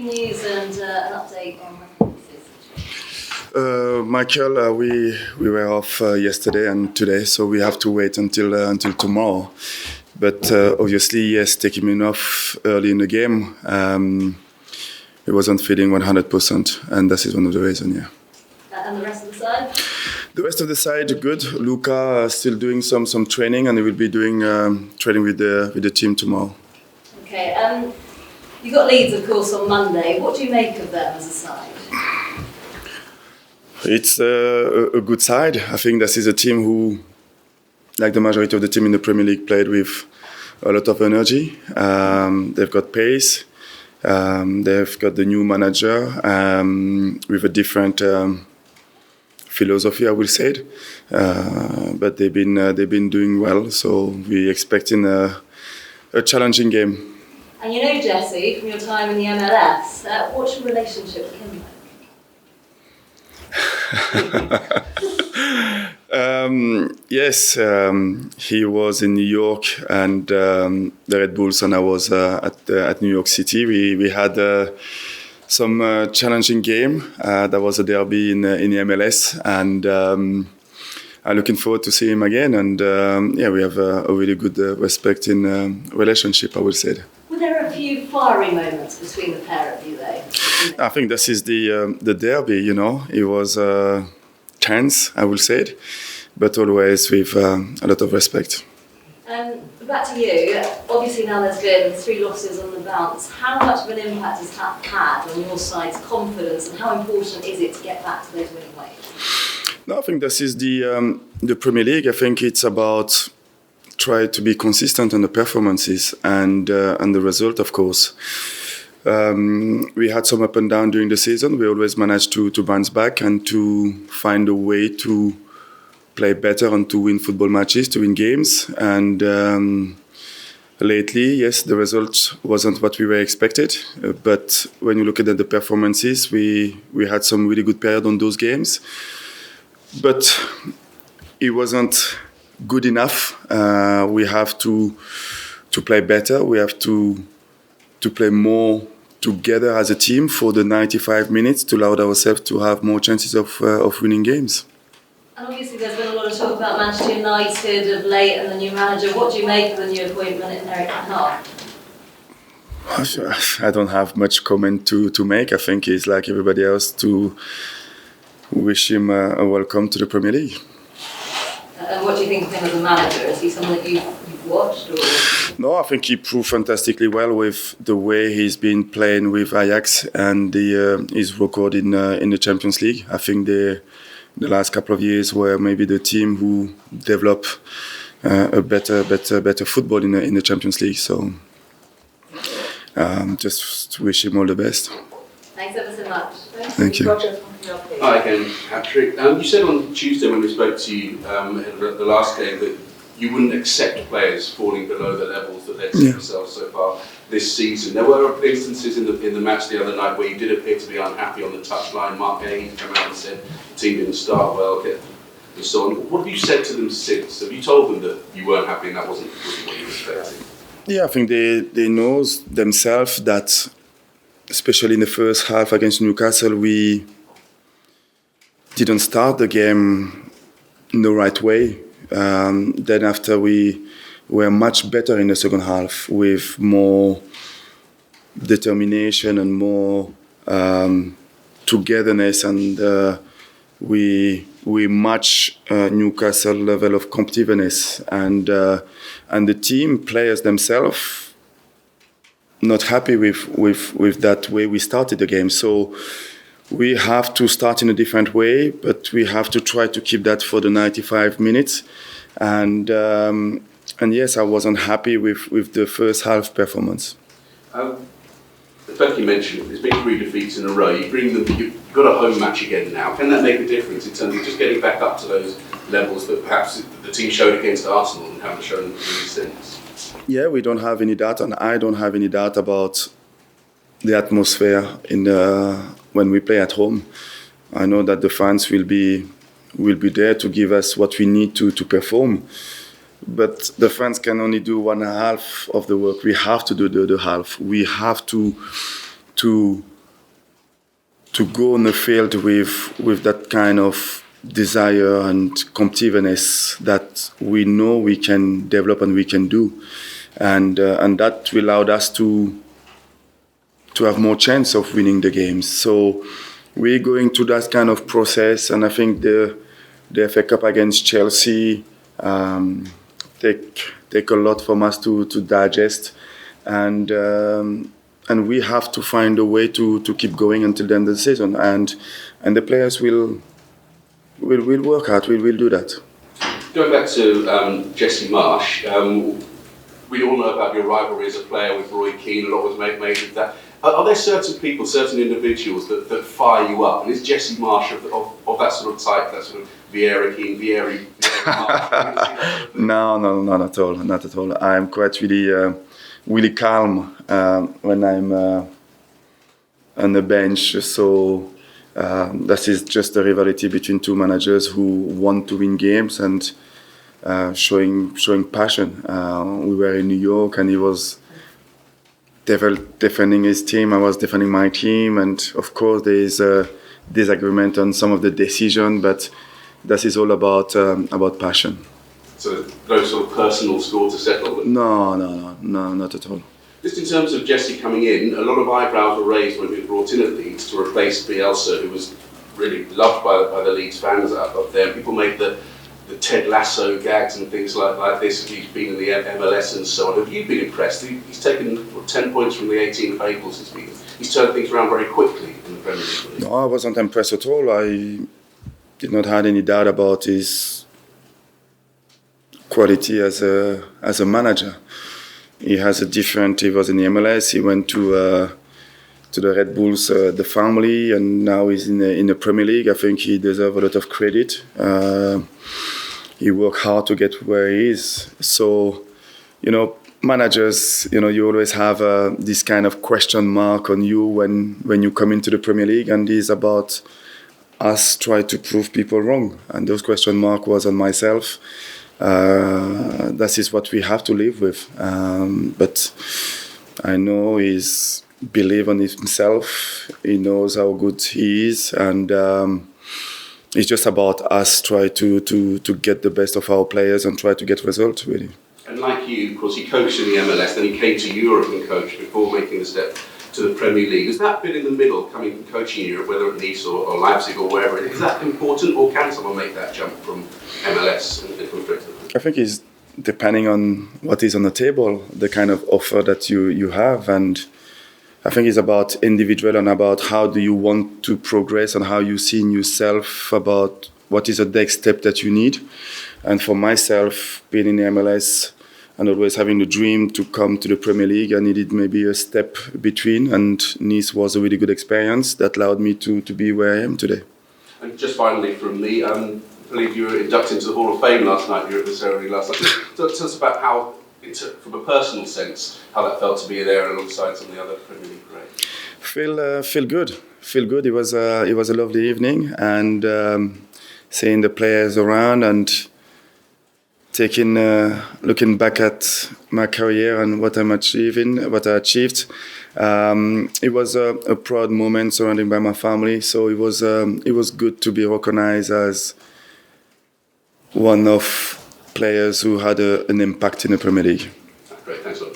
News and an update on Michael, we were off yesterday and today, so we have to wait until tomorrow. But obviously, yes, taking him off early in the game, he wasn't feeling 100%, and that is one of the reasons. Yeah. And the rest of the side? The rest of the side, good. Luca still doing some training, and he will be doing training with the team tomorrow. Okay. You got Leeds, of course, on Monday. What do you make of them as a side? It's a good side. I think this is a team who, like the majority of the team in the Premier League, played with a lot of energy. They've got pace. They've got the new manager with a different philosophy, I will say it. But they've been doing well. So we're expecting a challenging game. And you know Jesse from your time in the MLS. What's your relationship with him like? Yes, he was in New York and the Red Bulls, and I was at New York City. We had some challenging game. That was a derby in the MLS, and I'm looking forward to seeing him again. And we have a really good respecting relationship, I would say. Were there a few fiery moments between the pair of you, though? I think this is the derby. You know, it was tense, I will say it, but always with a lot of respect. Back to you. Obviously now there's been 3 losses on the bounce. How much of an impact has that had on your side's confidence, and how important is it to get back to those winning ways? No, I think this is the Premier League. I think it's about try to be consistent on the performances and the result, of course. We had some up and down during the season. We always managed to bounce back and to find a way to play better and to win football matches, to win games. And lately, yes, the result wasn't what we were expected. But when you look at the performances, we had some really good period on those games. But it wasn't good enough. We have to play better. We have to play more together as a team for the 95 minutes to allow ourselves to have more chances of winning games. And obviously there's been a lot of talk about Manchester United of late and the new manager. What do you make of the new appointment in Eric Ten Hag? I don't have much comment to make. I think it's like everybody else to wish him a welcome to the Premier League. And what do you think of him as a manager? Is he someone that you've watched? Or? No, I think he proved fantastically well with the way he's been playing with Ajax and his record in the Champions League. I think the last couple of years were maybe the team who developed a better football in the Champions League. So just wish him all the best. Thanks ever so much. Thank you. Hi again, Patrick. You said on Tuesday when we spoke to you at the last game that you wouldn't accept players falling below the levels that they've seen themselves so far this season. There were instances in the match the other night where you did appear to be unhappy on the touchline. Mark Gay came out and said the team didn't start well, and so on. What have you said to them since? Have you told them that you weren't happy and that wasn't what you were expecting? Yeah, I think they know themselves that, especially in the first half against Newcastle, we didn't start the game in the right way. Then after we were much better in the second half with more determination and more togetherness, and we match Newcastle level of competitiveness, and the team players themselves not happy with that way we started the game. So we have to start in a different way, but we have to try to keep that for the 95 minutes. And yes, I wasn't happy with the first half performance. As Becky mentioned, there's been 3 defeats in a row. You've got a home match again now. Can that make a difference in terms of just getting back up to those levels that perhaps the team showed against Arsenal and haven't shown really since? Yeah, we don't have any doubt, and I don't have any doubt about the atmosphere when we play at home. I know that the fans will be there to give us what we need to perform. But the fans can only do one half of the work. We have to do the other half. We have to to go on the field with that kind of desire and competitiveness that we know we can develop and we can do, and that will allow us to have more chance of winning the games. So we're going through that kind of process, and I think the FA Cup against Chelsea take a lot from us to digest, and we have to find a way to keep going until the end of the season, and the players will work hard. We'll do that. Going back to Jesse Marsch, we all know about your rivalry as a player with Roy Keane. A lot was made of that. Are there certain people, certain individuals that fire you up? And is Jesse Marsch of that sort of type, that sort of Vieira Keane, Vieira Marsch? No, not at all. Not at all. I'm quite really calm when I'm on the bench. So that is just a rivalry between two managers who want to win games and showing passion. We were in New York, and he was defending his team. I was defending my team, and of course there is a disagreement on some of the decision, but that is all about passion. So no sort of personal score to settle? No, not at all. Just in terms of Jesse coming in, a lot of eyebrows were raised when he was brought in at Leeds to replace Bielsa, who was really loved by the Leeds fans up there. People made the Ted Lasso gags and things like this. He's been in the MLS and so on. Have you been impressed? He's taken 10 points from the 18 of April since he's turned things around very quickly in the Premier League. No, I wasn't impressed at all. I did not have any doubt about his quality as a manager. He has a different. He was in the MLS. He went to the Red Bulls, the family, and now he's in the Premier League. I think he deserves a lot of credit. He worked hard to get where he is. So, managers, you always have this kind of question mark on you when you come into the Premier League, and it's about us trying to prove people wrong. And those question mark was on myself. That is what we have to live with. But I know he's believe on himself. He knows how good he is, and it's just about us try to get the best of our players and try to get results, really. And like you, of course, he coached in the MLS, then he came to Europe and coached before making the step to the Premier League. Has that been in the middle, coming from coaching in Europe, whether at Nice or Leipzig or wherever? Is that important, or can someone make that jump from MLS and come straight to the... I think it's depending on what is on the table, the kind of offer that you have, and I think it's about individual and about how do you want to progress and how you see in yourself about what is the next step that you need. And for myself, being in the MLS and always having the dream to come to the Premier League, I needed maybe a step between, and Nice was a really good experience that allowed me to be where I am today. And just finally from me, I believe you were inducted into the Hall of Fame last night. You were at the ceremony last night. Tell us about how, from a personal sense, how that felt to be there alongside some of the other Premier League greats. Feel good. It was a lovely evening, and seeing the players around and looking back at my career and what I achieved. It was a proud moment surrounded by my family. So it was good to be recognized as one of players who had an impact in the Premier League. Great, thanks a lot.